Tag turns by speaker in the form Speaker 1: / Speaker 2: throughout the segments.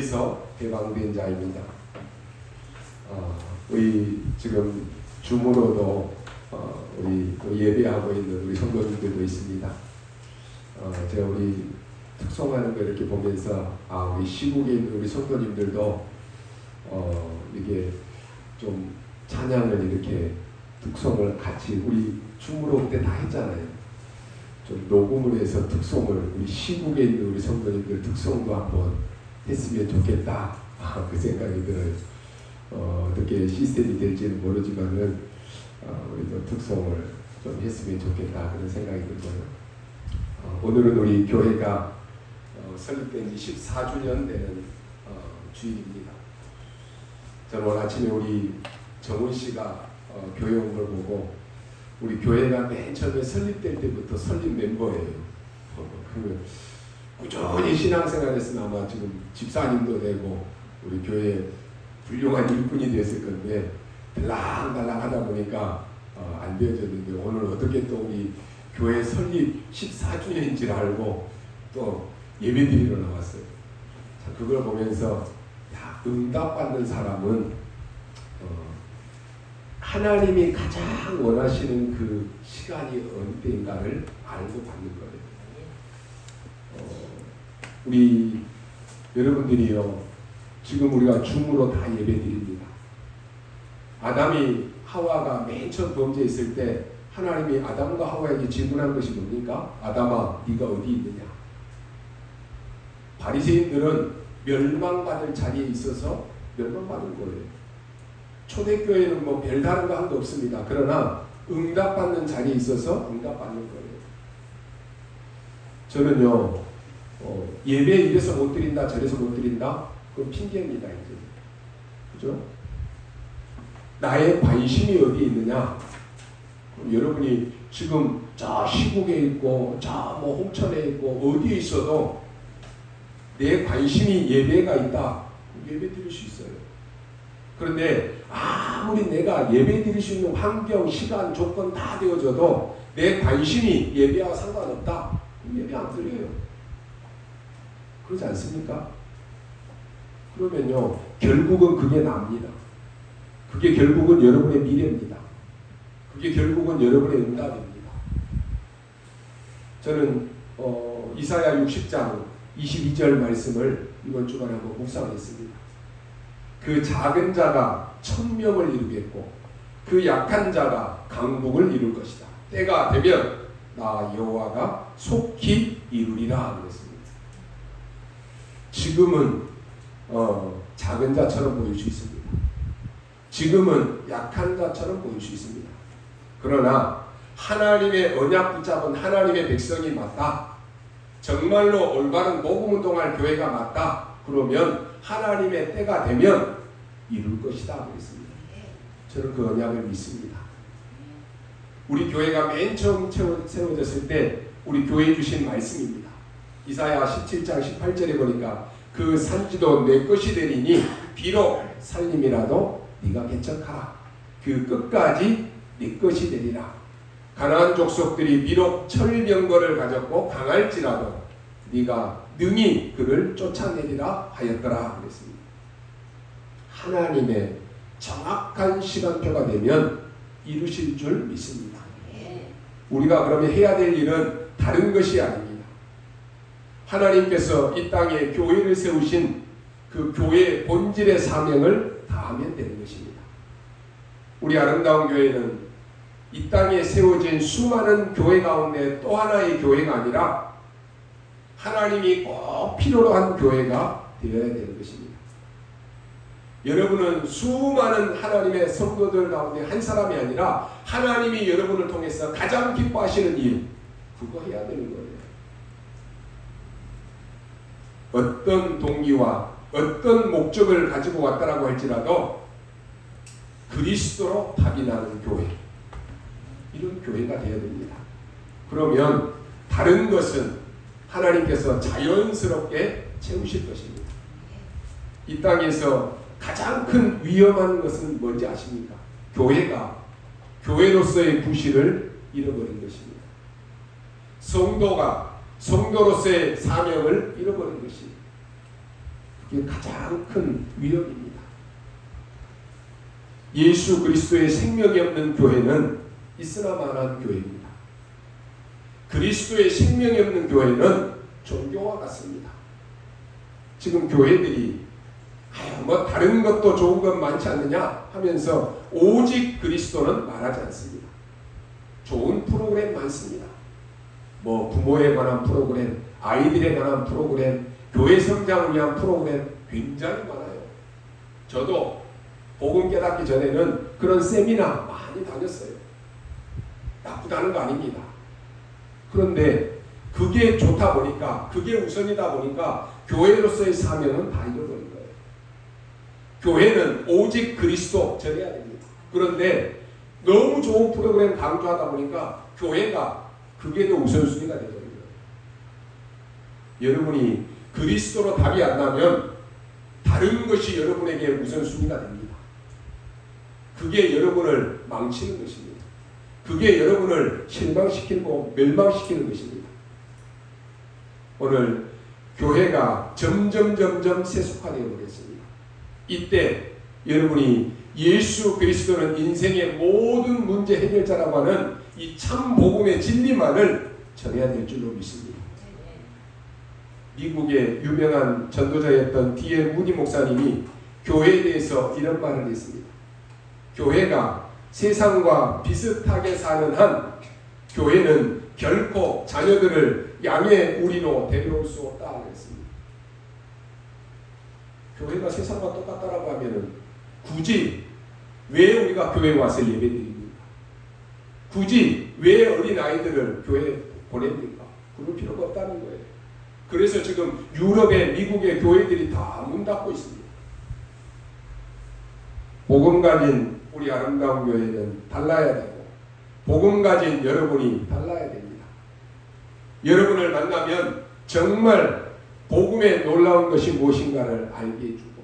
Speaker 1: 죄에서 해방된 자입니다. 우리 지금 줌으로도 우리 또 예배하고 있는 우리 성도님들도 있습니다. 제가 우리 특송하는 거 이렇게 보면서 우리 시국에 있는 우리 성도님들도 이게 좀 찬양을 이렇게 특송을 같이 우리 줌으로 그때 다 했잖아요. 좀 녹음을 해서 특송을 우리 시국에 있는 우리 성도님들 특송도 한번 했으면 좋겠다. 그 생각이 들어요. 어떻게 시스템이 될지는 모르지만은 우리도 특송을 좀 했으면 좋겠다 그런 생각이 들고요. 오늘은 우리 교회가 설립된 지 14주년 되는 주일입니다. 저는 오늘 아침에 우리 정훈 씨가 교회 온 걸 보고 우리 교회가 맨 처음에 설립될 때부터 설립 멤버예요. 꾸준히 신앙생활했으면 아마 지금 집사님도 되고 우리 교회 훌륭한 일꾼이 됐을 건데 달랑달랑 하다 보니까 안 되어졌는데 오늘 어떻게 또 우리 교회 설립 14주년인 줄 알고 또 예배드리러 나왔어요. 자, 그걸 보면서 응답받는 사람은 하나님이 가장 원하시는 그 시간이 어느 때인가를 알고 받는 거예요. 우리 여러분들이요, 지금 우리가 줌으로 다 예배드립니다. 아담이 하와가 맨 처음 범죄했을 때 하나님이 아담과 하와에게 질문한 것이 뭡니까? 아담아, 네가 어디 있느냐? 바리새인들은 멸망받을 자리에 있어서 멸망받은 거예요. 초대교회는 뭐 별다른 거 한 거 없습니다. 그러나 응답받는 자리에 있어서 응답받는 거예요. 저는요, 예배 이래서 못 드린다 저래서 못 드린다 그건 핑계입니다. 이제 그죠? 나의 관심이 어디에 있느냐? 여러분이 지금 저 시국에 있고 저 뭐 홍천에 있고 어디에 있어도 내 관심이 예배가 있다. 예배 드릴 수 있어요. 그런데 아무리 내가 예배 드릴 수 있는 환경, 시간, 조건 다 되어져도 내 관심이 예배와 상관없다. 예배 안 드려요. 그렇지 않습니까? 그러면요, 결국은 그게 납니다. 그게 결국은 여러분의 미래입니다. 그게 결국은 여러분의 응답입니다. 저는 이사야 60장 22절 말씀을 이번 주간에 한번 묵상했습니다. 그 작은 자가 천명을 이루겠고 그 약한 자가 강국을 이룰 것이다. 때가 되면 나 여호와가 속히 이루리라 그랬습니다. 지금은 작은 자처럼 보일 수 있습니다. 지금은 약한 자처럼 보일 수 있습니다. 그러나 하나님의 언약 붙잡은 하나님의 백성이 맞다. 정말로 올바른 복음 운동할 교회가 맞다. 그러면 하나님의 때가 되면 이룰 것이다 그랬습니다. 저는 그 언약을 믿습니다. 우리 교회가 맨 처음 세워졌을 때 우리 교회에 주신 말씀입니다. 이사야 17장 18절에 보니까 그 산지도 내 것이 되리니 비록 살림이라도 네가 개척하라. 그 끝까지 네 것이 되리라. 가나안 족속들이 비록 철병거를 가졌고 강할지라도 네가 능히 그를 쫓아내리라 하였더라 그랬습니다. 하나님의 정확한 시간표가 되면 이루실 줄 믿습니다. 우리가 그러면 해야 될 일은 다른 것이 아닙니다. 하나님께서 이 땅에 교회를 세우신 그 교회의 본질의 사명을 다하면 되는 것입니다. 우리 아름다운 교회는 이 땅에 세워진 수많은 교회 가운데 또 하나의 교회가 아니라 하나님이 꼭 필요로 한 교회가 되어야 되는 것입니다. 여러분은 수많은 하나님의 성도들 가운데 한 사람이 아니라 하나님이 여러분을 통해서 가장 기뻐하시는 일, 그거 해야 되는 거예요. 어떤 동기와 어떤 목적을 가지고 왔다라고 할지라도 그리스도로 답이 나는 교회, 이런 교회가 되어야 됩니다. 그러면 다른 것은 하나님께서 자연스럽게 채우실 것입니다. 이 땅에서 가장 큰 위험한 것은 뭔지 아십니까? 교회가 교회로서의 부실을 잃어버린 것입니다. 성도가 성도로서의 사명을 잃어버린 것입니다. 이게 가장 큰 위협입니다. 예수 그리스도의 생명이 없는 교회는 있으나마나 교회입니다. 그리스도의 생명이 없는 교회는 종교와 같습니다. 지금 교회들이 뭐 다른 것도 좋은 건 많지 않느냐 하면서 오직 그리스도는 말하지 않습니다. 좋은 프로그램 많습니다. 뭐 부모에 관한 프로그램, 아이들에 관한 프로그램, 교회 성장을 위한 프로그램 굉장히 많아요. 저도 복음 깨닫기 전에는 그런 세미나 많이 다녔어요. 나쁘다는 거 아닙니다. 그런데 그게 좋다 보니까, 그게 우선이다 보니까 교회로서의 사명은 다 잃어버린 거예요. 교회는 오직 그리스도 전해야 됩니다. 그런데 너무 좋은 프로그램 강조하다 보니까 교회가 그게 더 우선순위가 되버린 거예요. 여러분이 그리스도로 답이 안 나면 다른 것이 여러분에게 우선순위가 됩니다. 그게 여러분을 망치는 것입니다. 그게 여러분을 실망시키고 멸망시키는 것입니다. 오늘 교회가 점점 세속화되어 버렸습니다. 이때 여러분이 예수 그리스도는 인생의 모든 문제 해결자라고 하는 이 참 복음의 진리만을 전해야 될 줄로 믿습니다. 미국의 유명한 전도자였던 D.L. 무디 목사님이 교회에 대해서 이런 말을 했습니다. 교회가 세상과 비슷하게 사는 한 교회는 결코 자녀들을 양의 우리로 데려올 수 없다 그랬습니다. 교회가 세상과 똑같다라고 하면은 굳이 왜 우리가 교회에 와서 예배드립니까? 굳이 왜 어린 아이들을 교회에 보냅니까? 그럴 필요가 없다는 거예요. 그래서 지금 유럽의 미국의 교회들이 다 문 닫고 있습니다. 복음 가진 우리 아름다운 교회는 달라야 되고 복음 가진 여러분이 달라야 됩니다. 여러분을 만나면 정말 복음의 놀라운 것이 무엇인가를 알게 해주고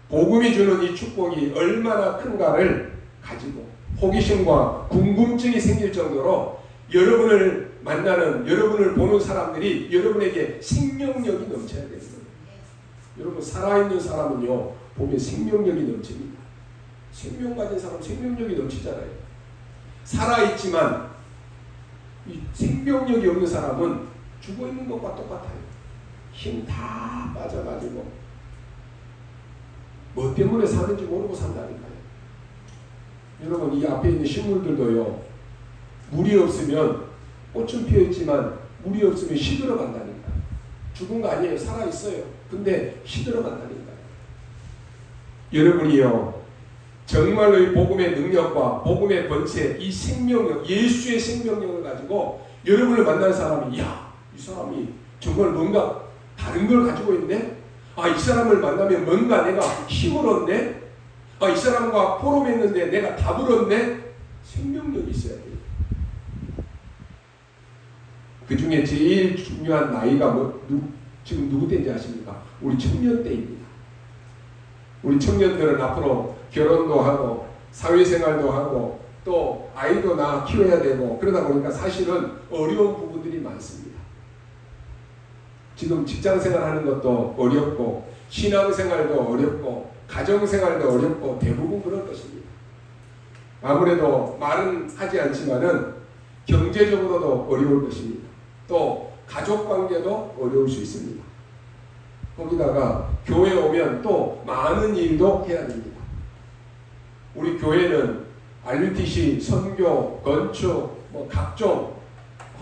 Speaker 1: 복음이 주는 이 축복이 얼마나 큰가를 가지고 호기심과 궁금증이 생길 정도로 여러분을 만나는, 여러분을 보는 사람들이 여러분에게 생명력이 넘쳐야 되는 거예요. 여러분 살아있는 사람은요 보면 생명력이 넘칩니다. 생명 가진 사람 생명력이 넘치잖아요. 살아있지만 이 생명력이 없는 사람은 죽어있는 것과 똑같아요. 힘 다 빠져가지고 뭐 때문에 사는지 모르고 산다니까요. 여러분 이 앞에 있는 식물들도요 물이 없으면 꽃은 피어있지만 물이 없으면 시들어 간다니까요. 죽은 거 아니에요. 살아있어요. 근데 시들어 간다니까요. 여러분이요 정말로 이 복음의 능력과 복음의 번체, 이 생명력, 예수의 생명력을 가지고 여러분을 만난 사람이 야, 이 사람이 정말 뭔가 다른 걸 가지고 있네? 아, 이 사람을 만나면 뭔가 내가 힘을 얻네? 아, 이 사람과 포럼했는데 내가 답을 얻네? 생명력이 있어야 돼요. 그 중에 제일 중요한 나이가 지금 누구 때인지 아십니까? 우리 청년 때입니다. 우리 청년들은 앞으로 결혼도 하고 사회생활도 하고 또 아이도 낳아 키워야 되고 그러다 보니까 사실은 어려운 부분들이 많습니다. 지금 직장생활 하는 것도 어렵고 신앙생활도 어렵고 가정생활도 어렵고 대부분 그럴 것입니다. 아무래도 말은 하지 않지만은 경제적으로도 어려울 것입니다. 또 가족관계도 어려울 수 있습니다. 거기다가 교회에 오면 또 많은 일도 해야 됩니다. 우리 교회는 RUTC, 선교, 건축, 각종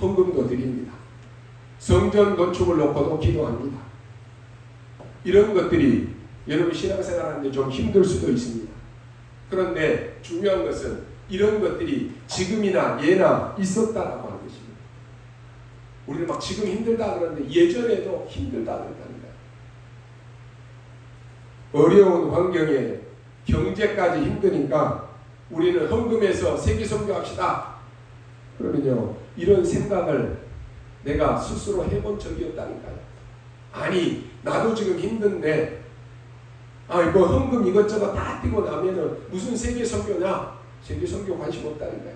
Speaker 1: 헌금도 드립니다. 성전 건축을 놓고도 기도합니다. 이런 것들이 여러분 신앙생활 하는데 좀 힘들 수도 있습니다. 그런데 중요한 것은 이런 것들이 지금이나 예나 있었다라고 하는 것입니다. 우리는 막 지금 힘들다 그러는데 예전에도 힘들다 그랬다니까요. 어려운 환경에 경제까지 힘드니까 우리는 헌금해서 세계 선교합시다. 그러면요 이런 생각을 내가 스스로 해본 적이 없다니까요. 아니 나도 지금 힘든데 뭐 헌금 이것저것 다 띄고 나면은 무슨 세계 선교냐? 세계 선교 관심 없다니까요.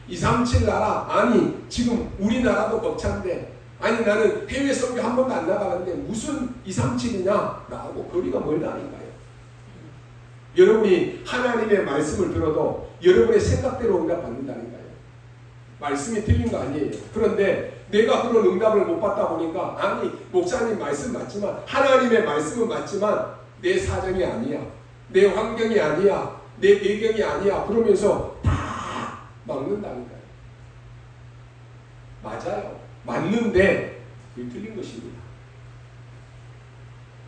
Speaker 1: 237 나라 아니 지금 우리나라도 벅찬데 아니 나는 해외 선교 한 번도 안 나가봤는데 무슨 2, 3, 7이냐? 나하고 거리가 멀다니까요. 여러분이 하나님의 말씀을 들어도 여러분의 생각대로 응답받는다니까요. 말씀이 틀린 거 아니에요. 그런데 내가 그런 응답을 못 받다 보니까 아니 목사님 말씀 맞지만 하나님의 말씀은 맞지만 내 사정이 아니야. 내 환경이 아니야. 내 배경이 아니야. 그러면서 다 막는다니까요. 맞아요. 맞는데 그게 틀린 것입니다.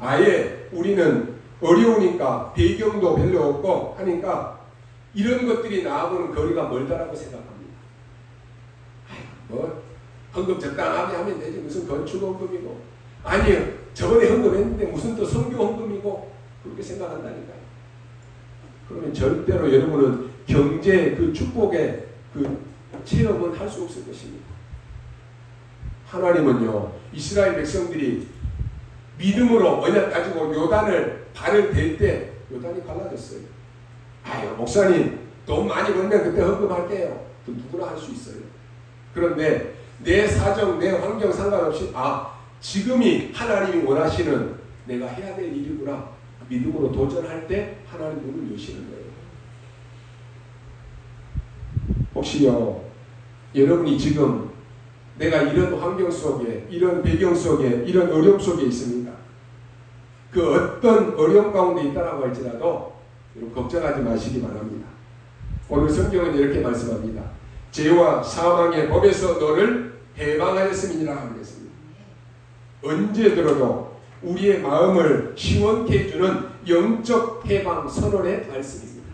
Speaker 1: 아예 우리는 어려우니까 배경도 별로 없고 하니까 이런 것들이 나하고는 거리가 멀다라고 생각합니다. 뭐 헌금 적당하게 하면 되지 무슨 건축 헌금이고 아니요 저번에 헌금했는데 무슨 또 선교 헌금이고 그렇게 생각한다니까요. 그러면 절대로 여러분은 경제 그 축복의 그 체험은 할 수 없을 것입니다. 하나님은요 이스라엘 백성들이 믿음으로 언약 가지고 요단을 발을 댈 때 요단이 갈라졌어요. 아유 목사님 돈 많이 벌면 그때 헌금할게요. 그 누구나 할 수 있어요. 그런데 내 사정 내 환경 상관없이 지금이 하나님이 원하시는 내가 해야 될 일이구나 믿음으로 도전할 때 하나님 문을 여시는 거예요. 혹시요 여러분이 지금 내가 이런 환경 속에 이런 배경 속에 이런 어려움 속에 있습니까? 그 어떤 어려움 가운데 있다라고 할지라도 여러분 걱정하지 마시기 바랍니다. 오늘 성경은 이렇게 말씀합니다. 죄와 사망의 법에서 너를 해방하였음이니라 하겠습니다. 언제 들어도 우리의 마음을 시원케 해주는 영적 해방 선언의 말씀입니다.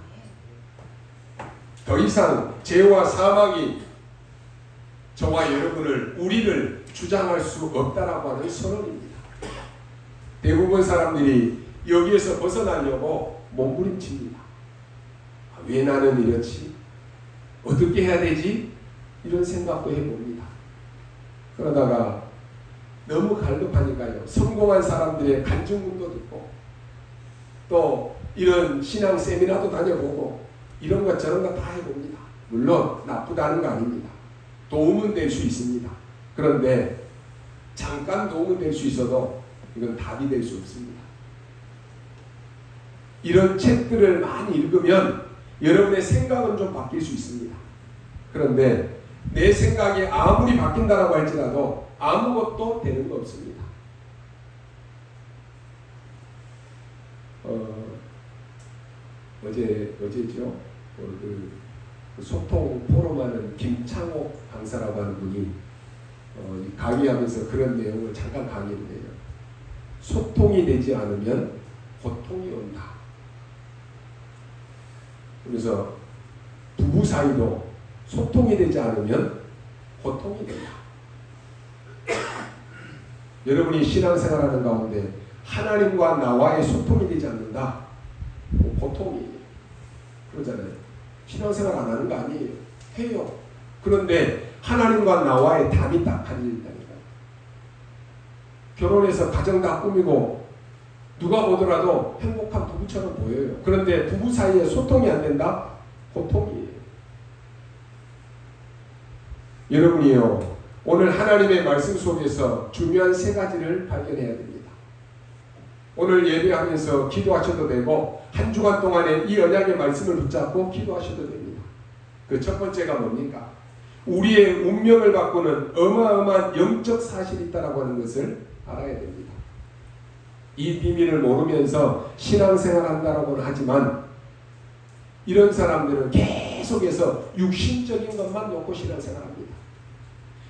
Speaker 1: 더 이상 죄와 사망이 저와 여러분을 우리를 주장할 수 없다라고 하는 선언입니다. 대부분 사람들이 여기에서 벗어나려고 몸부림칩니다. 왜 나는 이렇지? 어떻게 해야 되지? 이런 생각도 해봅니다. 그러다가 너무 갈급하니까요. 성공한 사람들의 간증문도 듣고 또 이런 신앙 세미나도 다녀보고 이런 것 저런 것 다 해봅니다. 물론 나쁘다는 거 아닙니다. 도움은 될 수 있습니다. 그런데 잠깐 도움은 될 수 있어도 이건 답이 될 수 없습니다. 이런 책들을 많이 읽으면 여러분의 생각은 좀 바뀔 수 있습니다. 그런데 내 생각이 아무리 바뀐다라고 할지라도 아무것도 되는 거 없습니다. 어제죠? 그 소통 포럼하는 김창옥 강사라고 하는 분이 강의하면서 그런 내용을 잠깐 강의를 해요. 소통이 되지 않으면 고통이 온다. 그래서 부부 사이도 소통이 되지 않으면 고통이 된다. 여러분이 신앙생활하는 가운데 하나님과 나와의 소통이 되지 않는다. 고통이에요. 그러잖아요. 신앙생활 안 하는 거 아니에요. 해요. 그런데 하나님과 나와의 답이 딱 가려진다니까요. 결혼해서 가정 다 꾸미고 누가 보더라도 행복한 부부처럼 보여요. 그런데 부부 사이에 소통이 안 된다? 고통이에요. 여러분이요 오늘 하나님의 말씀 속에서 중요한 세 가지를 발견해야 됩니다. 오늘 예배하면서 기도하셔도 되고 한 주간 동안에 이 언약의 말씀을 붙잡고 기도하셔도 됩니다. 그 첫 번째가 뭡니까? 우리의 운명을 바꾸는 어마어마한 영적 사실이 있다고 하는 것을 알아야 됩니다. 이 비밀을 모르면서 신앙생활 한다고는 하지만 이런 사람들은 계속해서 육신적인 것만 놓고 신앙생활합니다.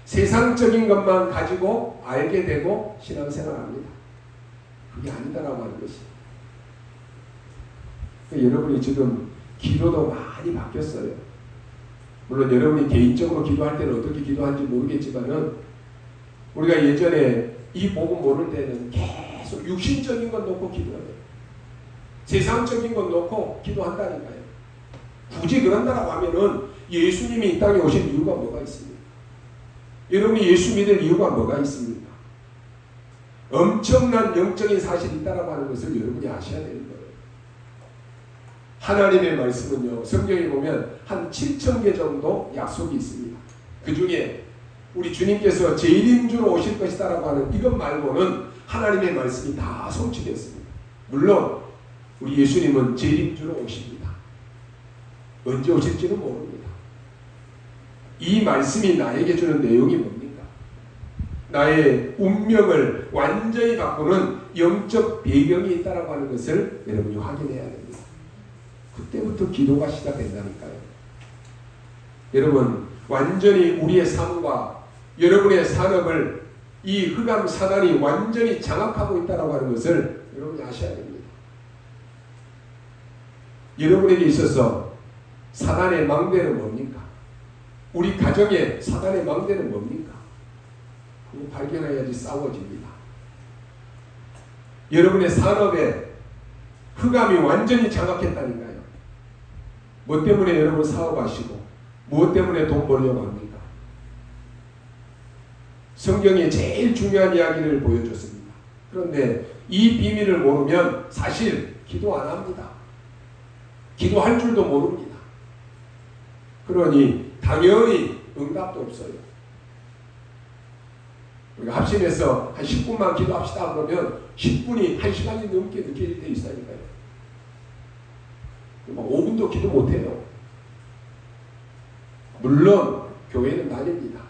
Speaker 1: 세상적인 것만 가지고 알게 되고 신앙생활합니다. 그게 아니다라고 하는 것입니다. 여러분이 지금 기도도 많이 바뀌었어요. 물론 여러분이 개인적으로 기도할 때는 어떻게 기도하는지 모르겠지만은 우리가 예전에 이 복음 모를 때는 계속 육신적인 것 놓고 기도해요. 세상적인 것 놓고 기도한다니까요. 굳이 그런다라고 하면은 예수님이 이 땅에 오신 이유가 뭐가 있습니까? 여러분이 예수 믿을 이유가 뭐가 있습니까? 엄청난 영적인 사실이 있다라고 하는 것을 여러분이 아셔야 되는 거예요. 하나님의 말씀은요, 성경에 보면 한 7,000개 정도 약속이 있습니다. 그 중에 우리 주님께서 재림주로 오실 것이다라고 하는 이것 말고는 하나님의 말씀이 다 성취되었습니다. 물론 우리 예수님은 재림주로 오십니다. 언제 오실지는 모릅니다. 이 말씀이 나에게 주는 내용이 뭡니까? 나의 운명을 완전히 바꾸는 영적 배경이 있다라고 하는 것을 여러분이 확인해야 됩니다. 그때부터 기도가 시작된다니까요. 여러분, 완전히 우리의 삶과 여러분의 산업을 이 흑암 사단이 완전히 장악하고 있다라고 하는 것을 여러분이 아셔야 됩니다. 여러분에게 있어서 사단의 망대는 뭡니까? 우리 가정의 사단의 망대는 뭡니까? 그거 발견해야지 싸워집니다. 여러분의 산업에 흑암이 완전히 장악했다니까요. 뭐 때문에 여러분 사업하시고 무엇 때문에 돈 벌려고 합니까? 성경이 제일 중요한 이야기를 보여줬습니다. 그런데 이 비밀을 모르면 사실 기도 안 합니다. 기도할 줄도 모릅니다. 그러니 당연히 응답도 없어요. 우리가 합심해서 한 10분만 기도합시다 그러면 10분이 1시간이 넘게 느껴질 때 있으니까요. 5분도 기도 못해요. 물론 교회는 다닙니다.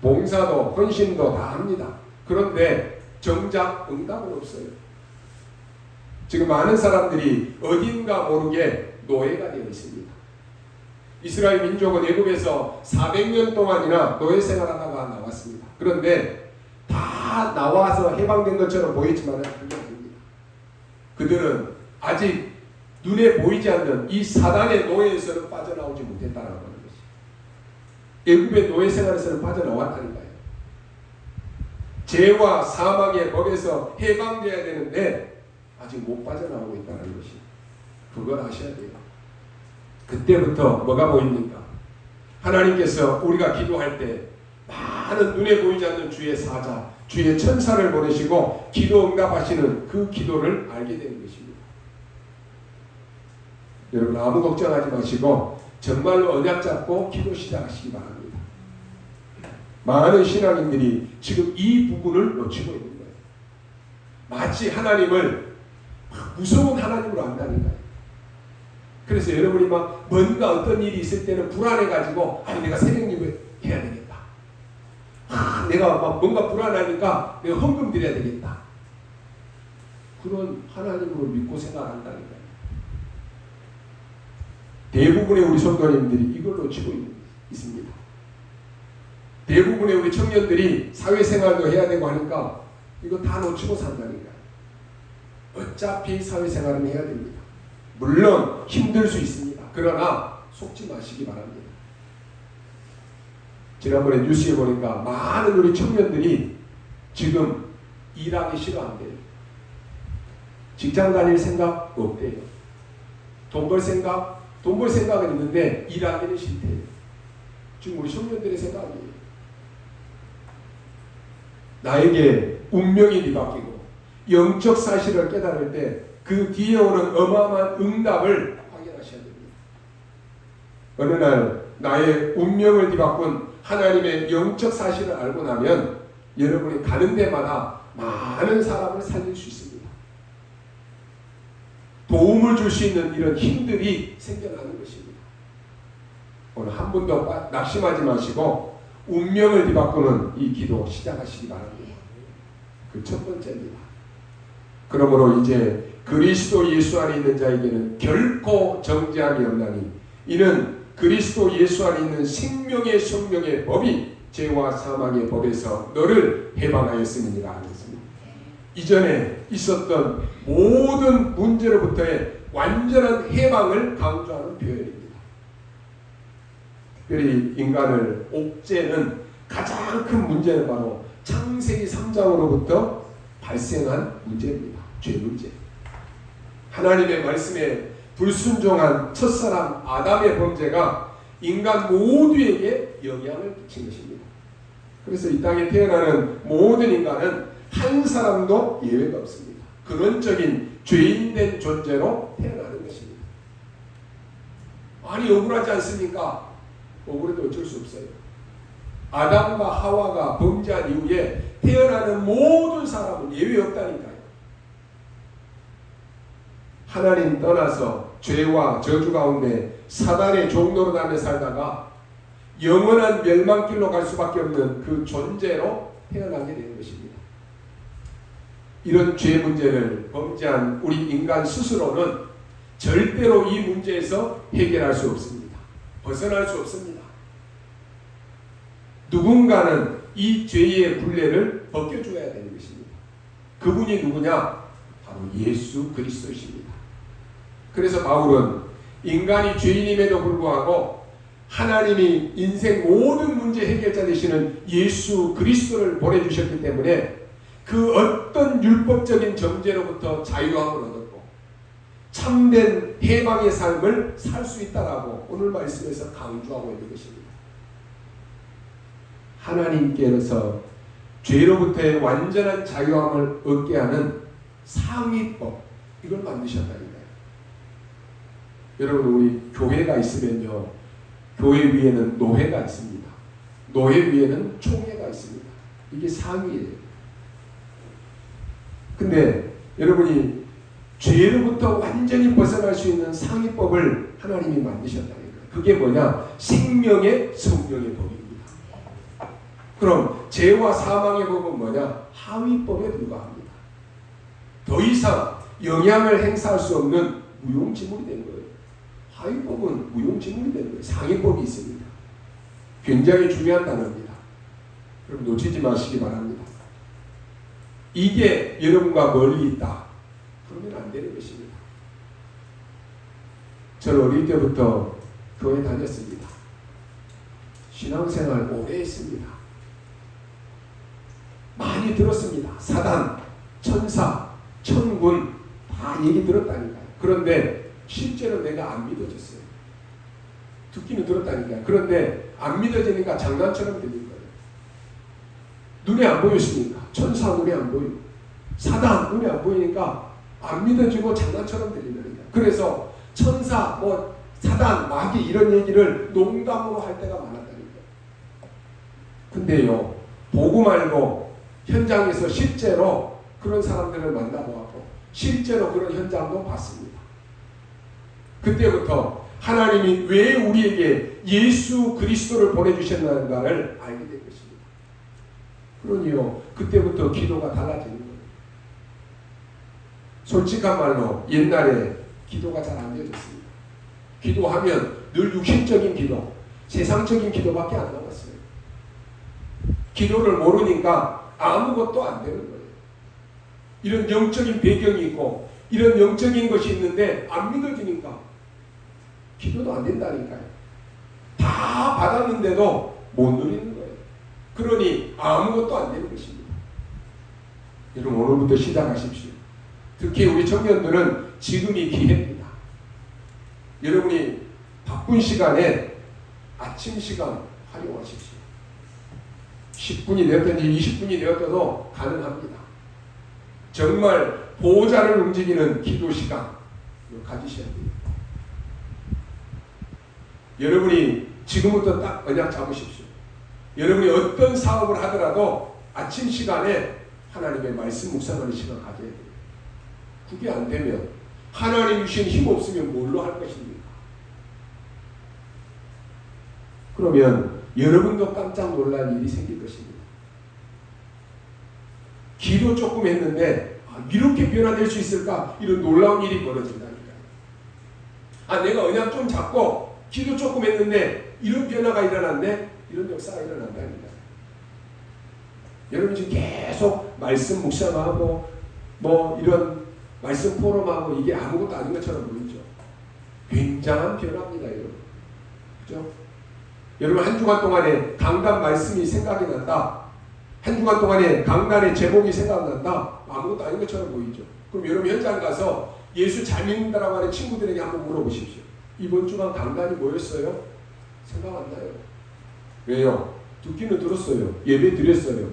Speaker 1: 봉사도 헌신도 다 합니다. 그런데 정작 응답은 없어요. 지금 많은 사람들이 어딘가 모르게 노예가 되어 있습니다. 이스라엘 민족은 애굽에서 400년 동안이나 노예 생활하다가 나왔습니다. 그런데 다 나와서 해방된 것처럼 보이지만 그게 아닙니다. 그들은 아직 눈에 보이지 않는 이 사단의 노예에서는 빠져나오지 못했다는 것이. 애굽의 노예 생활에서는 빠져나왔다니까요. 죄와 사망의 법에서 해방되어야 되는데 아직 못 빠져나오고 있다는 것이. 그걸 아셔야 돼요. 그때부터 뭐가 보입니까? 하나님께서 우리가 기도할 때 많은 눈에 보이지 않는 주의 사자, 주의 천사를 보내시고 기도 응답하시는 그 기도를 알게 되는 것입니다. 여러분 아무 걱정하지 마시고 정말로 언약 잡고 기도 시작하시기 바랍니다. 많은 신앙인들이 지금 이 부분을 놓치고 있는 거예요. 마치 하나님을 무서운 하나님으로 안다니까요. 그래서 여러분이 막 뭔가 어떤 일이 있을 때는 불안해가지고 내가 새벽 예배 해야 되겠다. 내가 막 뭔가 불안하니까 내가 헌금 드려야 되겠다. 그런 하나님을 믿고 생각한다니까요. 대부분의 우리 성도님들이 이걸 놓치고 있습니다. 대부분의 우리 청년들이 사회생활도 해야 되고 하니까 이거 다 놓치고 산다니까요. 어차피 사회생활은 해야 됩니다. 물론 힘들 수 있습니다. 그러나 속지 마시기 바랍니다. 지난번에 뉴스에 보니까 많은 우리 청년들이 지금 일하기 싫어한대요. 직장 다닐 생각 없대요. 돈 벌 생각은 있는데 일하기는 싫대요. 지금 우리 청년들의 생각이에요. 나에게 운명이 뒤바뀌고 영적 사실을 깨달을 때 그 뒤에 오는 어마어마한 응답을 확인하셔야 됩니다. 어느 날 나의 운명을 뒤바꾼 하나님의 영적 사실을 알고 나면 여러분이 가는 데마다 많은 사람을 살릴 수 있습니다. 도움을 줄 수 있는 이런 힘들이 생겨나는 것입니다. 오늘 한 분도 낙심하지 마시고 운명을 뒤바꾸는 이 기도 시작하시기 바랍니다. 그 첫 번째입니다. 그러므로 이제 그리스도 예수 안에 있는 자에게는 결코 정죄함이 없나니 이는 그리스도 예수 안에 있는 생명의 성령의 법이 죄와 사망의 법에서 너를 해방하였음이니라 하였습니다. 이전에 있었던 모든 문제로부터의 완전한 해방을 강조하는 표현입니다. 특별히 인간을 옥죄는 가장 큰 문제는 바로 창세기 3장으로부터 발생한 문제입니다. 죄 문제. 하나님의 말씀에 불순종한 첫사람 아담의 범죄가 인간 모두에게 영향을 끼친 것입니다. 그래서 이 땅에 태어나는 모든 인간은 한 사람도 예외가 없습니다. 근원적인 죄인된 존재로 태어나는 것입니다. 아니 억울하지 않습니까? 억울해도 어쩔 수 없어요. 아담과 하와가 범죄한 이후에 태어나는 모든 사람은 예외 없다니까요. 하나님 떠나서 죄와 저주 가운데 사단의 종로로 다며 살다가 영원한 멸망길로 갈 수밖에 없는 그 존재로 태어나게 되는 것입니다. 이런 죄 문제를 범죄한 우리 인간 스스로는 절대로 이 문제에서 해결할 수 없습니다. 벗어날 수 없습니다. 누군가는 이 죄의 굴레를 벗겨줘야 되는 것입니다. 그분이 누구냐? 바로 예수 그리스도이십니다. 그래서 바울은 인간이 죄인임에도 불구하고 하나님이 인생 모든 문제 해결자 되시는 예수 그리스도를 보내주셨기 때문에 그 어떤 율법적인 정죄로부터 자유함을 얻었고 참된 해방의 삶을 살 수 있다라고 오늘 말씀에서 강조하고 있는 것입니다. 하나님께서 죄로부터의 완전한 자유함을 얻게 하는 상위법, 이걸 만드셨다니까요. 여러분, 우리 교회가 있으면요, 교회 위에는 노회가 있습니다. 노회 위에는 총회가 있습니다. 이게 상위예요. 근데 여러분이 죄로부터 완전히 벗어날 수 있는 상위법을 하나님이 만드셨다니까요. 그게 뭐냐? 생명의 성령의 법입니다. 그럼 죄와 사망의 법은 뭐냐? 하위법에 불과합니다. 더 이상 영향을 행사할 수 없는 무용지물이 된 거예요. 하위법은 무용지물이 된 거예요. 상위법이 있습니다. 굉장히 중요한 단어입니다. 그럼 놓치지 마시기 바랍니다. 이게 여러분과 멀리 있다. 그러면 안 되는 것입니다. 저는 어릴 때부터 교회 다녔습니다. 신앙생활 오래 했습니다. 많이 들었습니다. 사단, 천사, 천군 다 얘기 들었다니까요. 그런데 실제로 내가 안 믿어졌어요. 듣기는 들었다니까요. 그런데 안 믿어지니까 장난처럼 들린 거예요. 눈에 안 보였으니까. 천사 눈에 안 보이고 사단 눈에 안 보이니까 안 믿어지고 장난처럼 들리는 거예요. 그래서 천사, 사단, 마귀 이런 얘기를 농담으로 할 때가 많았다니까요. 근데요, 보고 말고 현장에서 실제로 그런 사람들을 만나보았고 실제로 그런 현장도 봤습니다. 그때부터 하나님이 왜 우리에게 예수 그리스도를 보내주셨는가를 알게 된 것입니다. 그러니요, 그때부터 기도가 달라지는 거예요. 솔직한 말로 옛날에 기도가 잘 안 되었습니다. 기도하면 늘 육신적인 기도, 세상적인 기도밖에 안 나왔어요. 기도를 모르니까 아무것도 안 되는 거예요. 이런 영적인 배경이 있고 이런 영적인 것이 있는데 안 믿어지니까 기도도 안 된다니까요. 다 받았는데도 못 누리는 거예요. 그러니 아무것도 안 되는 것입니다. 여러분, 오늘부터 시작하십시오. 특히 우리 청년들은 지금이 기회입니다. 여러분이 바쁜 시간에 아침 시간 활용하십시오. 10분이 되었든지 20분이 되었어도 가능합니다. 정말 보호자를 움직이는 기도 시간 가지셔야 됩니다. 여러분이 지금부터 딱 언약 잡으십시오. 여러분이 어떤 사업을 하더라도 아침 시간에 하나님의 말씀 묵상하는 시간 가져야 돼요. 그게 안 되면 하나님 주신 힘 없으면 뭘로 할 것입니까? 그러면 여러분도 깜짝 놀랄 일이 생길 것입니다. 기도 조금 했는데 이렇게 변화될 수 있을까? 이런 놀라운 일이 벌어진다니까요. 내가 언약 좀 잡고 기도 조금 했는데 이런 변화가 일어났네? 이런 역사가 일어난다니까요. 여러분 지금 계속 말씀 묵상하고 이런 말씀 포럼하고 이게 아무것도 아닌 것처럼 보이죠. 굉장한 변화입니다, 여러분. 그죠? 여러분 한 주간 동안에 강단 말씀이 생각이 난다. 한 주간 동안에 강단의 제목이 생각난다. 아무것도 아닌 것처럼 보이죠. 그럼 여러분 현장 가서 예수 잘 믿는다라고 하는 친구들에게 한번 물어보십시오. 이번 주간 강단이 뭐였어요? 생각 안 나요. 왜요? 듣기는 들었어요. 예배 드렸어요.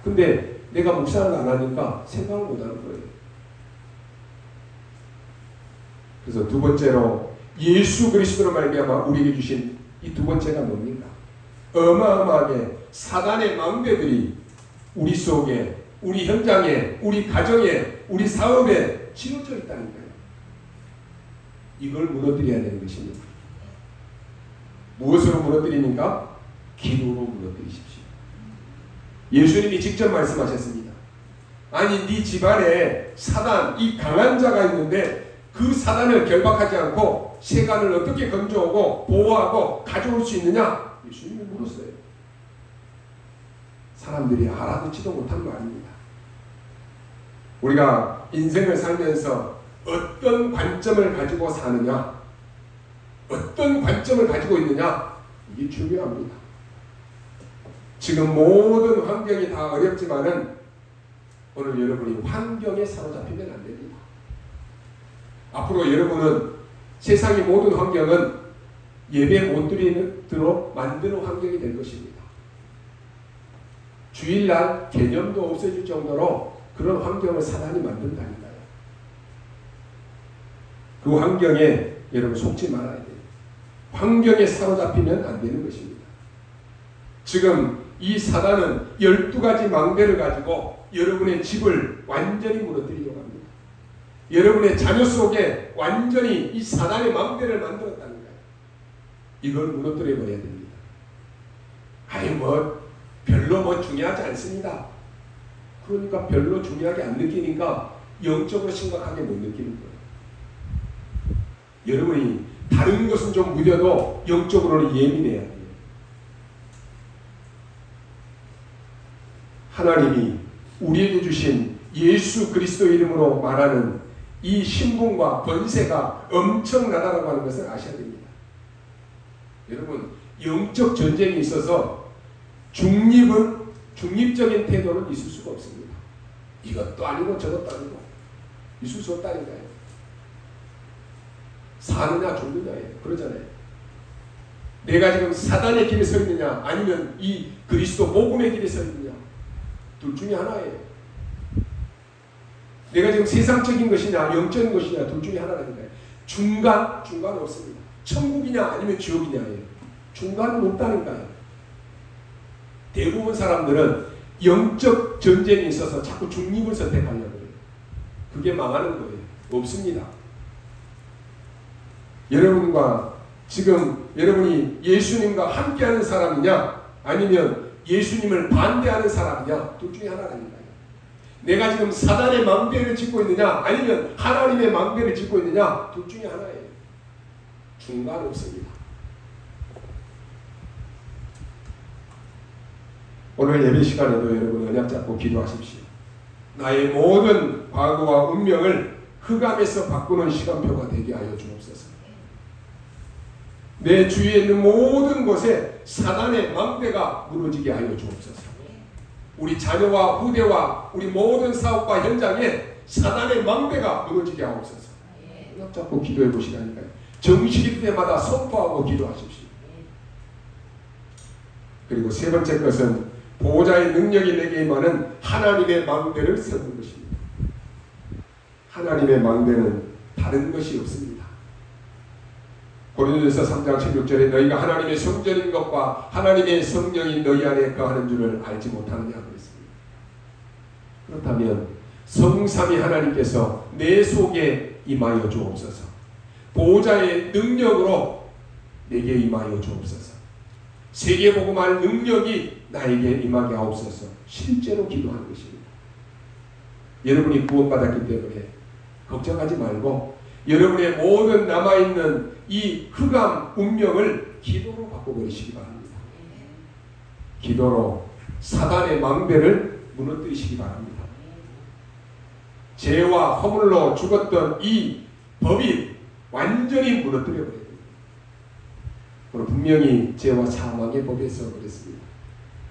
Speaker 1: 근데 내가 묵상을 안 하니까 생각을 못 하는 거예요. 그래서 두 번째로 예수 그리스도로 말미암아 우리에게 주신 이 두 번째가 뭡니까? 어마어마하게 사단의 망대들이 우리 속에, 우리 현장에, 우리 가정에, 우리 사업에 지어져 있다니까요. 이걸 무너뜨려야 되는 것입니다. 무엇으로 무너뜨립니까? 기도로 무너뜨리십시오. 예수님이 직접 말씀하셨습니다. 아니 네 집안에 사단, 이 강한 자가 있는데 그 사단을 결박하지 않고 세간을 어떻게 건져오고 보호하고 가져올 수 있느냐? 예수님이 물었어요. 사람들이 알아듣지도 못한 말입니다. 우리가 인생을 살면서 어떤 관점을 가지고 사느냐, 어떤 관점을 가지고 있느냐, 이게 중요합니다. 지금 모든 환경이 다 어렵지만은 오늘 여러분이 환경에 사로잡히면 안 됩니다. 앞으로 여러분은 세상의 모든 환경은 예배 못 드리도록 만드는 환경이 될 것입니다. 주일날 개념도 없어질 정도로 그런 환경을 사단이 만든다니까요. 그 환경에 여러분 속지 말아야 돼요. 환경에 사로잡히면 안 되는 것입니다. 지금 이 사단은 12가지 망대를 가지고 여러분의 집을 완전히 무너뜨리려고 합니다. 여러분의 자녀 속에 완전히 이 사단의 망대를 만들었다는 거예요. 이걸 무너뜨려 버려야 됩니다. 아니 별로 중요하지 않습니다. 그러니까 별로 중요하게 안 느끼니까 영적으로 심각하게 못 느끼는 거예요. 여러분이 다른 것은 좀 무뎌도 영적으로는 예민해야 돼요. 하나님이 우리에게 주신 예수 그리스도 이름으로 말하는 이 신분과 권세가 엄청나다라고 하는 것을 아셔야 됩니다. 여러분, 영적 전쟁이 있어서 중립적인 태도는 있을 수가 없습니다. 이것도 아니고 저것도 아니고 있을 수 없다니까요. 사느냐 죽느냐예요. 그러잖아요. 내가 지금 사단의 길에 서 있느냐 아니면 이 그리스도 복음의 길에 서 있느냐, 둘 중에 하나예요. 내가 지금 세상적인 것이냐 영적인 것이냐, 둘 중에 하나라니까요. 중간 없습니다. 천국이냐 아니면 지옥이냐예요. 중간은 없다니까요. 대부분 사람들은 영적 전쟁이 있어서 자꾸 중립을 선택하려고 해요. 그게 망하는 거예요. 없습니다. 여러분과 지금 여러분이 예수님과 함께하는 사람이냐 아니면 예수님을 반대하는 사람이냐, 둘 중에 하나라니까요. 내가 지금 사단의 망대를 짚고 있느냐 아니면 하나님의 망대를 짚고 있느냐, 둘 중에 하나예요. 중간 없습니다. 오늘 예배 시간에도 여러분 언약 잡고 기도하십시오. 나의 모든 과거와 운명을 흑암에서 바꾸는 시간표가 되게 하여 주옵소서. 내 주위에 있는 모든 곳에 사단의 망대가 무너지게 하여 주옵소서. 우리 자녀와 후대와 우리 모든 사업과 현장에 사단의 망대가 무너지게 하옵소서. 언약 잡고 기도해 보시라니까요. 정식일 때마다 선포하고 기도하십시오. 그리고 세 번째 것은 보호자의 능력이 내게 임하는 하나님의 망대를 세우는 것입니다. 하나님의 망대는 다른 것이 없습니다. 고린도전서 3장 16절에 너희가 하나님의 성전인 것과 하나님의 성령이 너희 안에 거하는 줄을 알지 못하느냐 그랬습니다. 그렇다면 성삼위 하나님께서 내 속에 임하여 주옵소서. 보호자의 능력으로 내게 임하여 주옵소서. 세계복음할 능력이 나에게 임하게 하옵소서. 실제로 기도하는 것입니다. 여러분이 구원받았기 때문에 걱정하지 말고 여러분의 모든 남아있는 이 흑암 운명을 기도로 바꿔버리시기 바랍니다. 기도로 사단의 망대를 무너뜨리시기 바랍니다. 죄와 허물로 죽었던 이 법이 완전히 무너뜨려버려야 됩니다. 오늘 분명히 죄와 사망의 법에서 그랬습니다.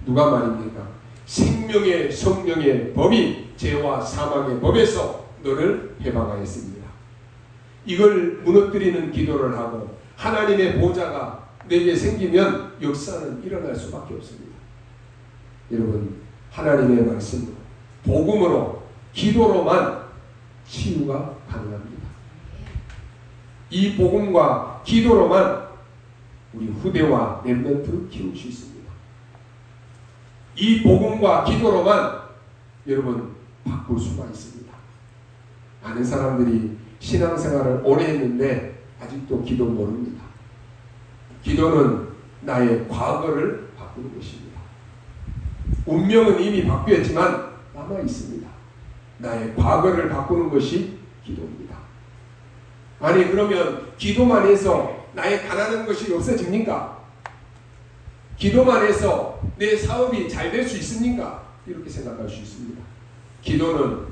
Speaker 1: 누가 말입니까? 생명의 성령의 법이 죄와 사망의 법에서 너를 해방하였습니다. 이걸 무너뜨리는 기도를 하고 하나님의 보좌가 내게 생기면 역사는 일어날 수밖에 없습니다. 여러분, 하나님의 말씀으로 복음으로 기도로만 치유가 가능합니다. 이 복음과 기도로만 우리 후대와 렘넌트를 키울 수 있습니다. 이 복음과 기도로만 여러분 바꿀 수가 있습니다. 많은 사람들이 신앙생활을 오래 했는데 아직도 기도 모릅니다. 기도는 나의 과거를 바꾸는 것입니다. 운명은 이미 바뀌었지만 남아 있습니다. 나의 과거를 바꾸는 것이 기도입니다. 아니 그러면 기도만 해서 나의 가난한 것이 없어집니까? 기도만 해서 내 사업이 잘 될 수 있습니까? 이렇게 생각할 수 있습니다. 기도는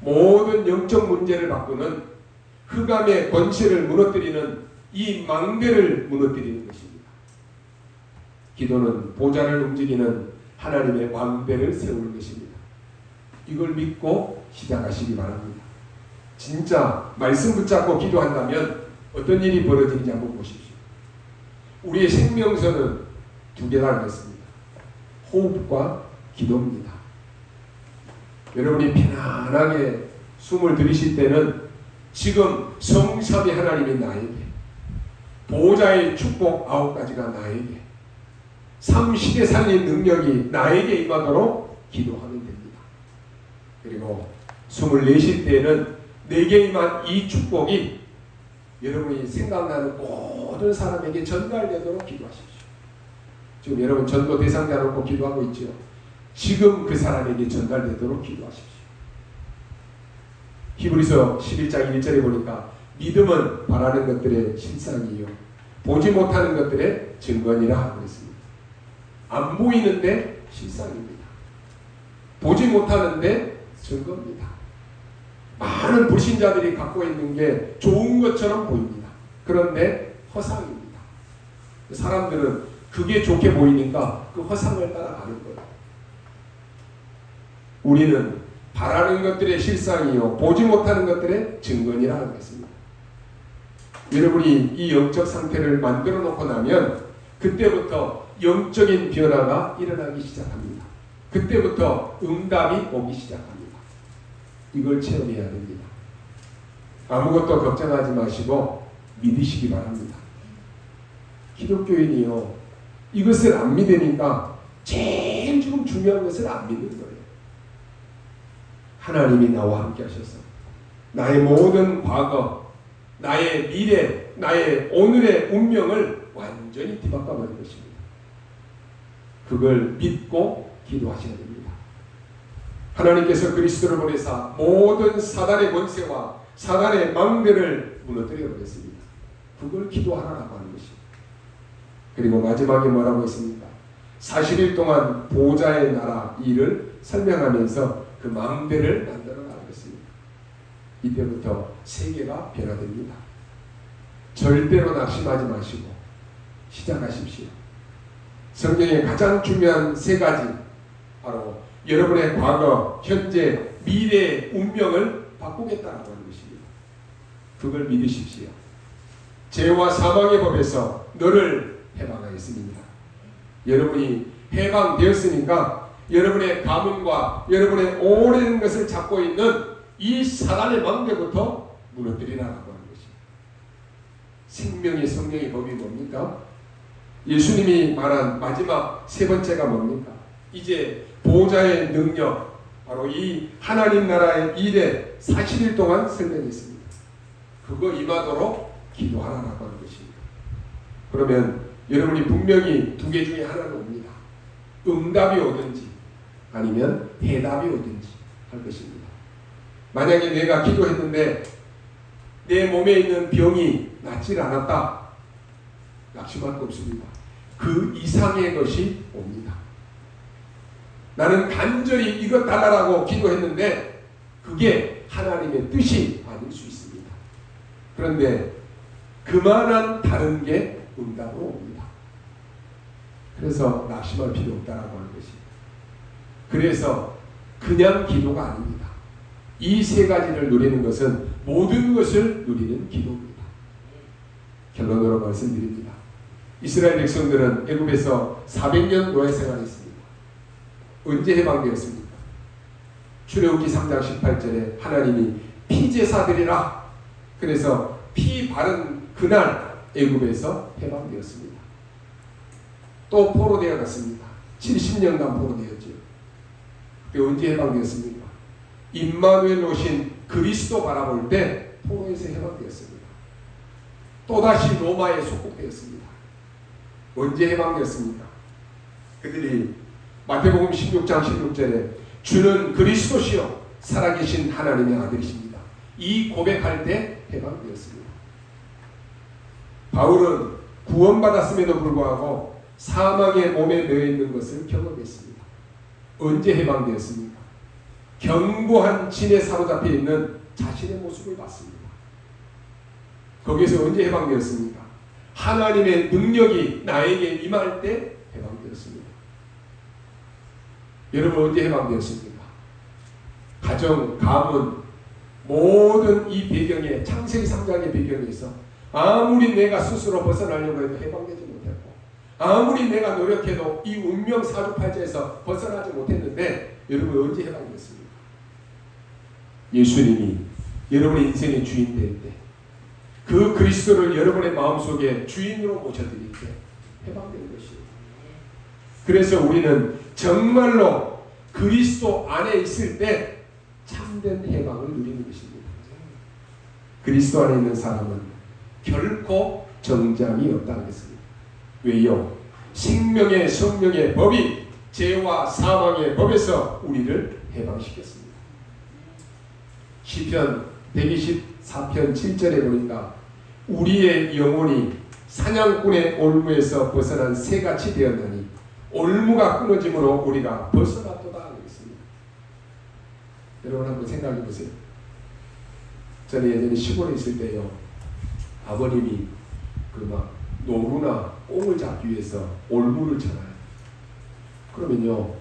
Speaker 1: 모든 영적 문제를 바꾸는 흑암의 권세를 무너뜨리는 이 망대를 무너뜨리는 것입니다. 기도는 보좌를 움직이는 하나님의 망대를 세우는 것입니다. 이걸 믿고 시작하시기 바랍니다. 진짜 말씀 붙잡고 기도한다면 어떤 일이 벌어지는지 한번 보십시오. 우리의 생명선은 두 개라고 했습니다. 호흡과 기도입니다. 여러분이 편안하게 숨을 들이실 때는 지금 성삼위 하나님이 나에게, 보호자의 축복 9가지가 나에게, 삼시대 살린 능력이 나에게 임하도록 기도하면 됩니다. 그리고 숨을 내쉴 때에는 내게 임한 이 축복이 여러분이 생각나는 모든 사람에게 전달되도록 기도하십시오. 지금 여러분 전도 대상자 놓고 기도하고 있죠. 지금 그 사람에게 전달되도록 기도하십시오. 히브리서 11장 1절에 보니까 믿음은 바라는 것들의 실상이요 보지 못하는 것들의 증거니라 하고 있습니다. 안 보이는데 실상입니다. 보지 못하는데 증거입니다. 많은 불신자들이 갖고 있는 게 좋은 것처럼 보입니다. 그런데 허상입니다. 사람들은 그게 좋게 보이니까 그 허상을 따라가는 거예요. 우리는 바라는 것들의 실상이요 보지 못하는 것들의 증거니라 하겠습니다. 여러분이 이 영적 상태를 만들어 놓고 나면 그때부터 영적인 변화가 일어나기 시작합니다. 그때부터 응답이 오기 시작합니다. 이걸 체험해야 됩니다. 아무것도 걱정하지 마시고 믿으시기 바랍니다. 기독교인이요 이것을 안 믿으니까 제일 지금 중요한 것을 안 믿는 거예요. 하나님이 나와 함께 하셔서 나의 모든 과거, 나의 미래, 나의 오늘의 운명을 완전히 뒤바꿔 버린 것입니다. 그걸 믿고 기도하셔야 됩니다. 하나님께서 그리스도를 보내사 모든 사단의 권세와 사단의 망대를 무너뜨려 버렸습니다. 그걸 기도하라고 하는 것입니다. 그리고 마지막에 뭐라고 했습니까? 40일 동안 보호자의 나라 일을 설명하면서 그 망대를 만들어 나가겠습니다. 이때부터 세계가 변화됩니다. 절대로 낙심하지 마시고 시작하십시오. 성경의 가장 중요한 3가지 바로 여러분의 과거, 현재, 미래의 운명을 바꾸겠다는 것입니다. 그걸 믿으십시오. 죄와 사망의 법에서 너를 해방하였습니다. 여러분이 해방되었으니까 여러분의 가문과 여러분의 오랜 것을 잡고 있는 이 사단의 망대부터 무너뜨리라고 하는 것입니다. 생명의 성령의 법이 뭡니까? 예수님이 말한 마지막 3번째가 뭡니까? 이제 보호자의 능력, 바로 이 하나님 나라의 일에 40일 동안 설명했습니다. 그거 임하도록 기도하라고 하는 것입니다. 그러면 여러분이 분명히 2개 중에 하나는 옵니다. 응답이 오든지 아니면 해답이 오든지 할 것입니다. 만약에 내가 기도했는데 내 몸에 있는 병이 낫질 않았다. 낙심할 거 없습니다. 그 이상의 것이 옵니다. 나는 간절히 이것 달라고 기도했는데 그게 하나님의 뜻이 아닐 수 있습니다. 그런데 그만한 다른 게 응답으로 옵니다. 그래서 낙심할 필요 없다라고 하는 것입니다. 그래서 그냥 기도가 아닙니다. 이 3가지를 누리는 것은 모든 것을 누리는 기도입니다. 결론으로 말씀드립니다. 이스라엘 백성들은 애굽에서 400년 노예 생활했습니다. 언제 해방되었습니까? 출애굽기 3장 18절에 하나님이 피제사들이라 그래서 피 바른 그날 애굽에서 해방되었습니다. 또 포로되어 갔습니다. 70년간 포로되었죠. 언제 해방되었습니까? 임마누엘 오신 그리스도 바라볼 때 포로에서 해방되었습니다. 또다시 로마에 속국되었습니다. 언제 해방되었습니까? 그들이 마태복음 16장 16절에 주는 그리스도시요 살아계신 하나님의 아들이십니다. 이 고백할 때 해방되었습니다. 바울은 구원받았음에도 불구하고 사망의 몸에 매여 있는 것을 경험했습니다. 언제 해방되었습니까? 견고한 진에 사로잡혀 있는 자신의 모습을 봤습니다. 거기에서 언제 해방되었습니까? 하나님의 능력이 나에게 임할 때 해방되었습니다. 여러분 언제 해방되었습니까? 가정, 가문, 모든 이 배경에 창세기 3장의 배경에서 아무리 내가 스스로 벗어나려고 해도 해방되지 못했고 아무리 내가 노력해도 이 운명 사주팔자에서 벗어나지 못했는데 여러분 언제 해방됐습니까? 예수님이 여러분의 인생의 주인 될 때 그 그리스도를 여러분의 마음속에 주인으로 모셔드릴 때 해방되는 것이에요. 그래서 우리는 정말로 그리스도 안에 있을 때 참된 해방을 누리는 것입니다. 그리스도 안에 있는 사람은 결코 정잠이 없다 하겠습니다. 왜요? 생명의 성령의 법이 죄와 사망의 법에서 우리를 해방시켰습니다. 시편 124편 7절에 보니까 우리의 영혼이 사냥꾼의 올무에서 벗어난 새같이 되었나니 올무가 끊어짐으로 우리가 벗어났도다 하고 있습니다. 여러분 한번 생각해 보세요. 저는 예전에 시골에 있을 때요, 아버님이 그 막 노루나 꽁을 잡기 위해서 올무를 쳐놔요. 그러면요,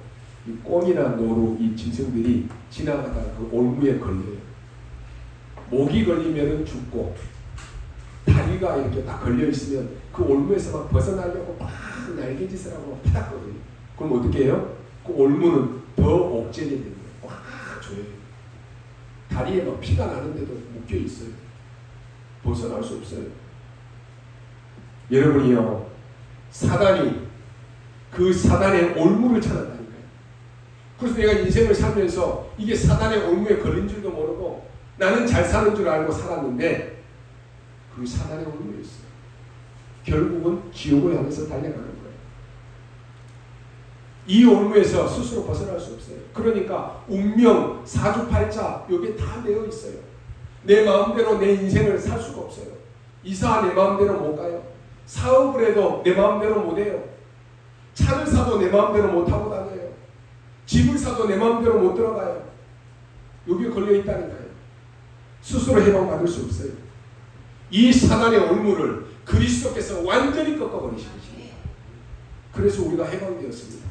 Speaker 1: 이 꽁이나 노루 이 짐승들이 지나가다가 그 올무에 걸려요. 목이 걸리면은 죽고 다리가 이렇게 딱 걸려 있으면 그 올무에서 막 벗어나려고 막 날개짓을 하고 파닥거려요. 그럼 어떻게 해요? 그 올무는 더 옥죄게 됩니다. 꽉 조여요. 다리에 막 피가 나는데도 묶여 있어요. 벗어날 수 없어요. 여러분이요, 사단이 그 사단의 올무를 찾았다니까요. 그래서 내가 인생을 살면서 이게 사단의 올무에 걸린 줄도 모르고 나는 잘 사는 줄 알고 살았는데 그 사단의 올무였어요. 결국은 지옥을 향해서 달려가는 거예요. 이 올무에서 스스로 벗어날 수 없어요. 그러니까 운명, 사주팔자 여기에 다 되어 있어요. 내 마음대로 내 인생을 살 수가 없어요. 이사 내 마음대로 못 가요. 사업을 해도 내 마음대로 못 해요. 차를 사도 내 마음대로 못 타고 다녀요. 집을 사도 내 마음대로 못 들어가요. 여기에 걸려 있다니까요. 스스로 해방받을 수 없어요. 이 사단의 올무를 그리스도께서 완전히 꺾어버리신 것입니다. 그래서 우리가 해방되었습니다.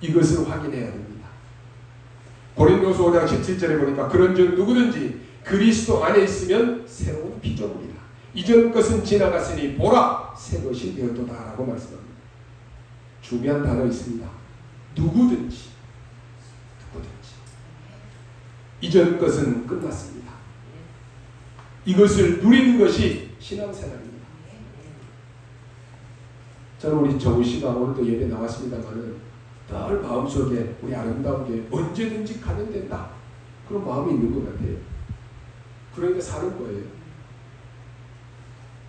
Speaker 1: 이것을 확인해야 됩니다. 고린도서 5장 17절에 보니까 그런즉 누구든지 그리스도 안에 있으면 새로운 피조물이라. 이전 것은 지나갔으니 보라 새 것이 되었도다 라고 말씀합니다. 중요한 단어 있습니다. 누구든지 이전 것은 끝났습니다. 이것을 누리는 것이 신앙생활입니다. 저는 우리 정우 씨가 오늘도 예배 나왔습니다만은 늘 마음속에 우리 아름다우게 언제든지 가면 된다 그런 마음이 있는 것 같아요. 그러니까 사는 거예요.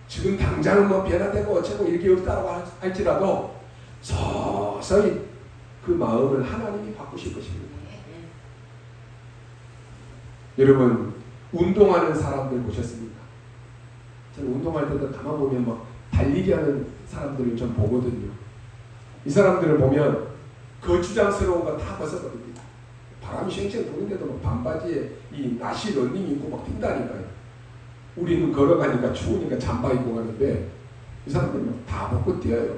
Speaker 1: 지금 당장은 뭐 변화되고 어쩌고 이렇게 없다고 할지라도 서서히 그 마음을 하나님이 바꾸실 것입니다. 여러분 운동하는 사람들 보셨습니까? 저는 운동할 때도 가만 보면 막 달리기 하는 사람들을 좀 보거든요. 이 사람들을 보면 거추장스러운 거 다 벗어버립니다. 바람이 쉥쉥 부는데도 막 반바지에 이 나시 런닝 입고 막 뛴다니까요. 우리는 걸어가니까 추우니까 잠바 입고 가는데 이 사람들은 다 벗고 뛰어요.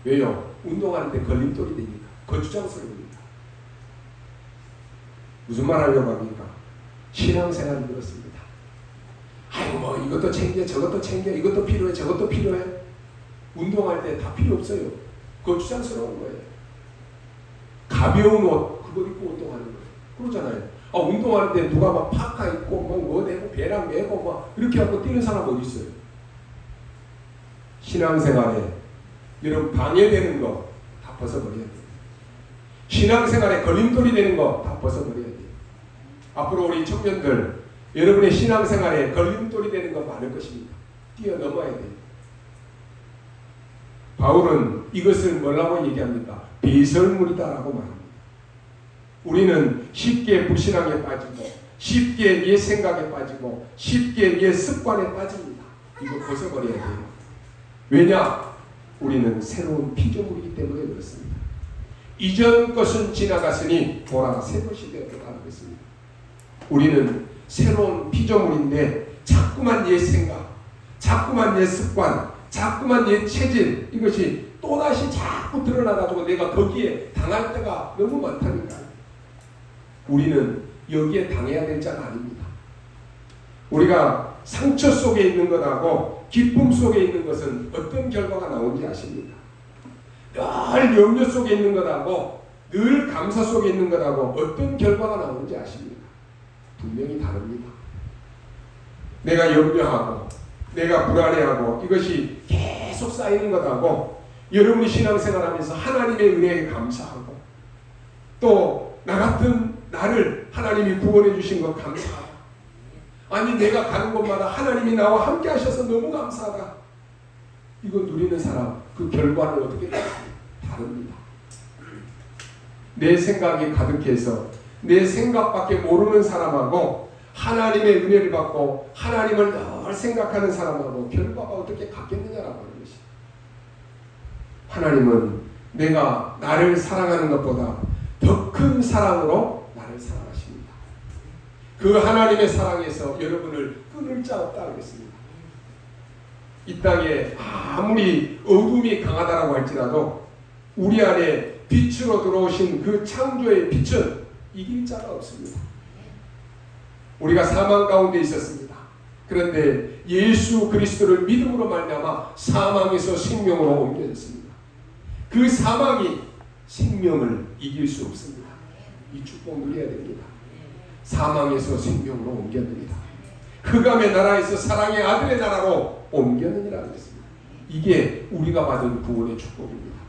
Speaker 1: 왜요? 운동하는데 걸림돌이 되니까. 거추장스러우니까. 무슨 말 하려고 합니까? 신앙생활이 그렇습니다. 아이고 뭐 이것도 챙겨 저것도 챙겨 이것도 필요해 저것도 필요해. 운동할 때 다 필요 없어요. 거추장스러운 거예요. 가벼운 옷 그거 입고 운동하는 거예요. 그러잖아요. 운동하는데 누가 막 파카 입고 뭐 내고 배랑 메고 막 이렇게 하고 뛰는 사람 어디 있어요? 신앙생활에 여러분 방해되는 거 다 벗어버려야 돼요. 신앙생활에 걸림돌이 되는 거 다 벗어버려야 돼요. 앞으로 우리 청년들, 여러분의 신앙생활에 걸림돌이 되는 거 많을 것입니다. 뛰어넘어야 돼요. 바울은 이것을 뭐라고 얘기합니까? 배설물이다라고 말합니다. 우리는 쉽게 불신앙에 빠지고 쉽게 옛 생각에 빠지고 쉽게 옛 습관에 빠집니다. 이거 벗어버려야 돼요. 왜냐? 우리는 새로운 피조물이기 때문에 그렇습니다. 이전 것은 지나갔으니 보라 새 것이 되었다는 것입니다. 우리는 새로운 피조물인데 자꾸만 옛 생각, 자꾸만 옛 습관, 자꾸만 옛 체질, 이것이 또다시 자꾸 드러나가지고 내가 거기에 당할 때가 너무 많다니까요. 우리는 여기에 당해야 될 자가 아닙니다. 우리가 상처 속에 있는 것하고 기쁨 속에 있는 것은 어떤 결과가 나오는지 아십니까? 늘 염려 속에 있는 것하고 늘 감사 속에 있는 것하고 어떤 결과가 나오는지 아십니까? 분명히 다릅니다. 내가 염려하고 내가 불안해하고 이것이 계속 쌓이는 것하고 여러분이 신앙생활하면서 하나님의 은혜에 감사하고 또 나 같은 나를 하나님이 구원해 주신 것 감사하다. 아니 내가 가는 곳마다 하나님이 나와 함께 하셔서 너무 감사하다. 이거 누리는 사람 그 결과는 어떻게 다릅니다. 내 생각이 가득해서 내 생각밖에 모르는 사람하고 하나님의 은혜를 받고 하나님을 늘 생각하는 사람하고 결과가 어떻게 같겠느냐라고 하는 것이. 하나님은 내가 나를 사랑하는 것보다 더 큰 사랑으로 나를 사랑하십니다. 그 하나님의 사랑에서 여러분을 끊을 자 없다 하겠습니다. 이 땅에 아무리 어둠이 강하다라고 할지라도 우리 안에 빛으로 들어오신 그 창조의 빛은 이길 자가 없습니다. 우리가 사망 가운데 있었습니다. 그런데 예수 그리스도를 믿음으로 말미암아 사망에서 생명으로 옮겨졌습니다. 그 사망이 생명을 이길 수 없습니다. 이 축복 누려야 됩니다. 사망에서 생명으로 옮겼느니라. 흑암의 나라에서 사랑의 아들의 나라로 옮겼느니라는 것입니다. 이게 우리가 받은 구원의 축복입니다.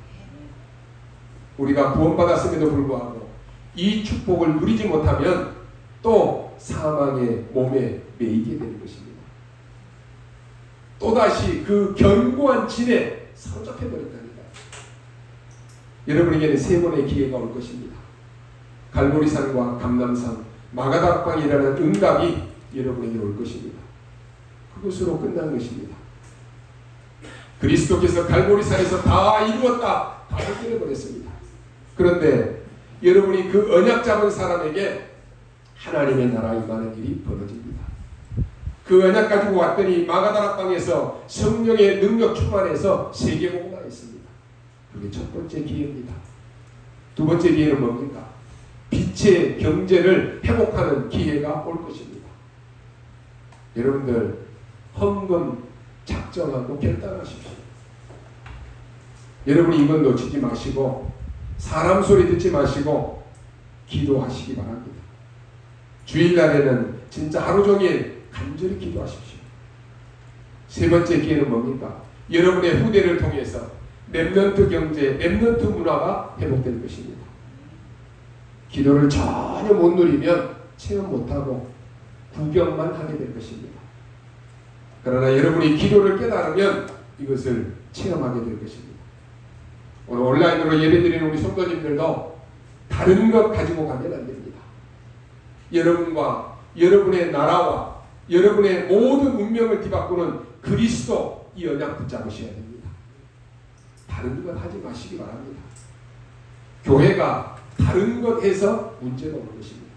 Speaker 1: 우리가 구원받았음에도 불구하고 이 축복을 누리지 못하면 또 사망의 몸에 매이게 되는 것입니다. 또다시 그 견고한 진에 사로잡혀버린다니까. 여러분에게는 세 번의 기회가 올 것입니다. 갈보리산과 감람산, 마가다락방이라는 응답이 여러분에게 올 것입니다. 그것으로 끝난 것입니다. 그리스도께서 갈보리산에서 다 이루었다, 다 해결해버렸습니다. 그런데 여러분이 그 언약 잡은 사람에게 하나님의 나라 임하는 일이 벌어집니다. 그 언약 가지고 왔더니 마가다락방에서 성령의 능력 충만해서 세계복음화 했습니다. 그게 첫 번째 기회입니다. 두 번째 기회는 뭡니까? 빛의 경제를 회복하는 기회가 올 것입니다. 여러분들 헌금 작정하고 결단하십시오. 여러분이 이건 놓치지 마시고 사람 소리 듣지 마시고 기도하시기 바랍니다. 주일날에는 진짜 하루 종일 간절히 기도하십시오. 세 번째 기회는 뭡니까? 여러분의 후대를 통해서 렘넌트 경제, 렘넌트 문화가 회복될 것입니다. 기도를 전혀 못 누리면 체험 못하고 구경만 하게 될 것입니다. 그러나 여러분이 기도를 깨달으면 이것을 체험하게 될 것입니다. 오늘 온라인으로 예배드리는 우리 성도님들도 다른 것 가지고 가면 안 됩니다. 여러분과 여러분의 나라와 여러분의 모든 운명을 뒤바꾸는 그리스도 이 언약 붙잡으셔야 됩니다. 다른 것 하지 마시기 바랍니다. 교회가 다른 것 해서 문제가 오는 것입니다.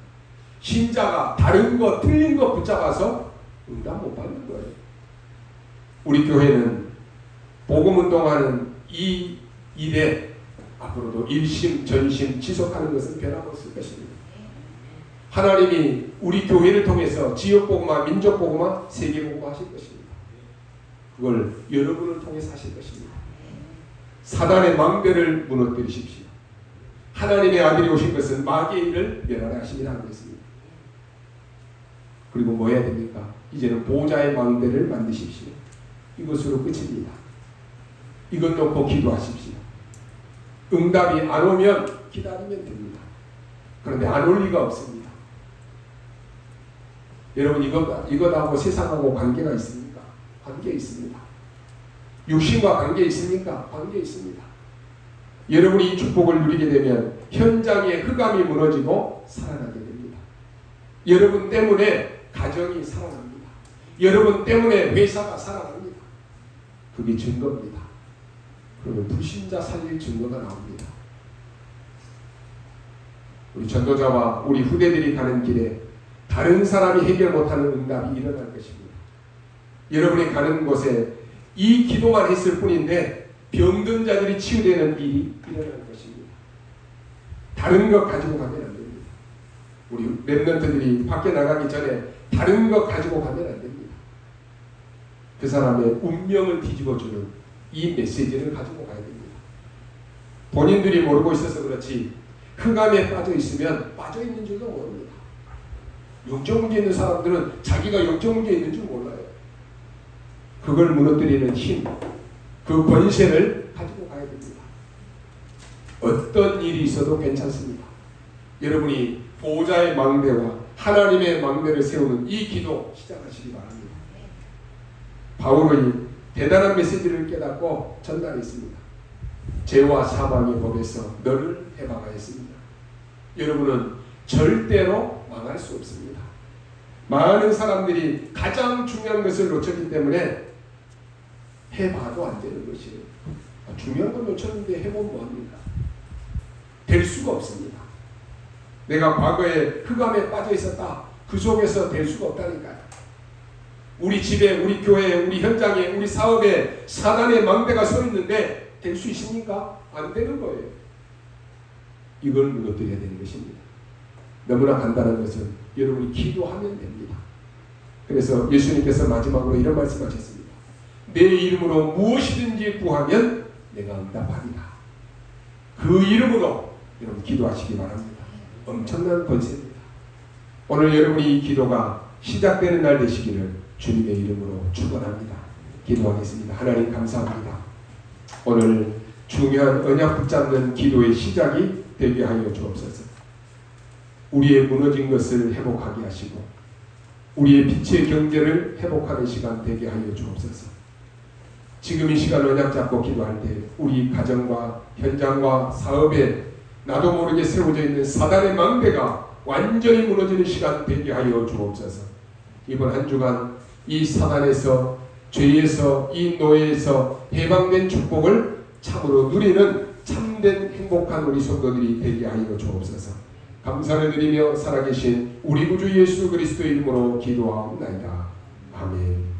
Speaker 1: 신자가 다른 것, 틀린 것 붙잡아서 응답 못 받는 거예요. 우리 교회는 복음운동하는 이 일에 앞으로도 일심 전심 지속하는 것은 변함없을 것입니다. 하나님이 우리 교회를 통해서 지역복음화, 민족복음화, 세계복음화 하실 것입니다. 그걸 여러분을 통해서 하실 것입니다. 사단의 망대를 무너뜨리십시오. 하나님의 아들이 오신 것은 마귀의 일을 멸하려 하심이라 하는 것입니다. 그리고 뭐 해야 됩니까? 이제는 보호자의 망대를 만드십시오. 이것으로 끝입니다. 이것 놓고 기도하십시오. 응답이 안 오면 기다리면 됩니다. 그런데 안 올 리가 없습니다. 여러분 이것하고 세상하고 관계가 있습니까? 관계 있습니다. 육신과 관계 있습니까? 관계 있습니다. 여러분이 이 축복을 누리게 되면 현장의 흑암이 무너지고 살아나게 됩니다. 여러분 때문에 가정이 살아납니다. 여러분 때문에 회사가 살아납니다. 그게 증거입니다. 그러면 불신자 살릴 증거가 나옵니다. 우리 전도자와 우리 후대들이 가는 길에 다른 사람이 해결 못하는 응답이 일어날 것입니다. 여러분이 가는 곳에 이 기도만 했을 뿐인데 병든 자들이 치유되는 일이 일어날 것입니다. 다른 것 가지고 가면 안 됩니다. 우리 랩런트들이 밖에 나가기 전에 다른 것 가지고 가면 안 됩니다. 그 사람의 운명을 뒤집어주는 이 메시지를 가지고 가야 됩니다. 본인들이 모르고 있어서 그렇지 흑암에 빠져 있으면 빠져 있는 줄도 모릅니다. 영적 문제 있는 사람들은 자기가 영적 문제 있는 줄 몰라요. 그걸 무너뜨리는 힘, 그 권세를 가지고 가야 됩니다. 어떤 일이 있어도 괜찮습니다. 여러분이 보호자의 망대와 하나님의 망대를 세우는 이 기도 시작하시기 바랍니다. 바울의 대단한 메시지를 깨닫고 전달했습니다. 죄와 사망의 법에서 너를 해방하였습니다. 여러분은 절대로 망할 수 없습니다. 많은 사람들이 가장 중요한 것을 놓쳤기 때문에 해봐도 안 되는 것이에요. 중요한 걸 놓쳤는데 해보면 뭐합니까? 될 수가 없습니다. 내가 과거에 흑암에 빠져 있었다. 그 속에서 될 수가 없다니까요. 우리 집에, 우리 교회에, 우리 현장에, 우리 사업에 사단의 망대가 서 있는데 될 수 있습니까? 안 되는 거예요. 이걸 무너뜨려야 되는 것입니다. 너무나 간단한 것은 여러분이 기도하면 됩니다. 그래서 예수님께서 마지막으로 이런 말씀하셨습니다. 내 이름으로 무엇이든지 구하면 내가 응답하리라. 그 이름으로 여러분 기도하시기 바랍니다. 엄청난 권세입니다. 오늘 여러분이 이 기도가 시작되는 날 되시기를 주님의 이름으로 축원합니다. 기도하겠습니다. 하나님 감사합니다. 오늘 중요한 언약 붙잡는 기도의 시작이 되게 하여 주옵소서. 우리의 무너진 것을 회복하게 하시고 우리의 빛의 경제를 회복하는 시간 되게 하여 주옵소서. 지금 이 시간 언약 잡고 기도할 때 우리 가정과 현장과 사업에 나도 모르게 세워져 있는 사단의 망대가 완전히 무너지는 시간 되게 하여 주옵소서. 이번 한 주간 이 사단에서 죄에서 이 노예에서 해방된 축복을 참으로 누리는 참된 행복한 우리 성도들이 되게 하여 주옵소서. 감사를 드리며 살아계신 우리 구주 예수 그리스도의 이름으로 기도하옵나이다. 아멘.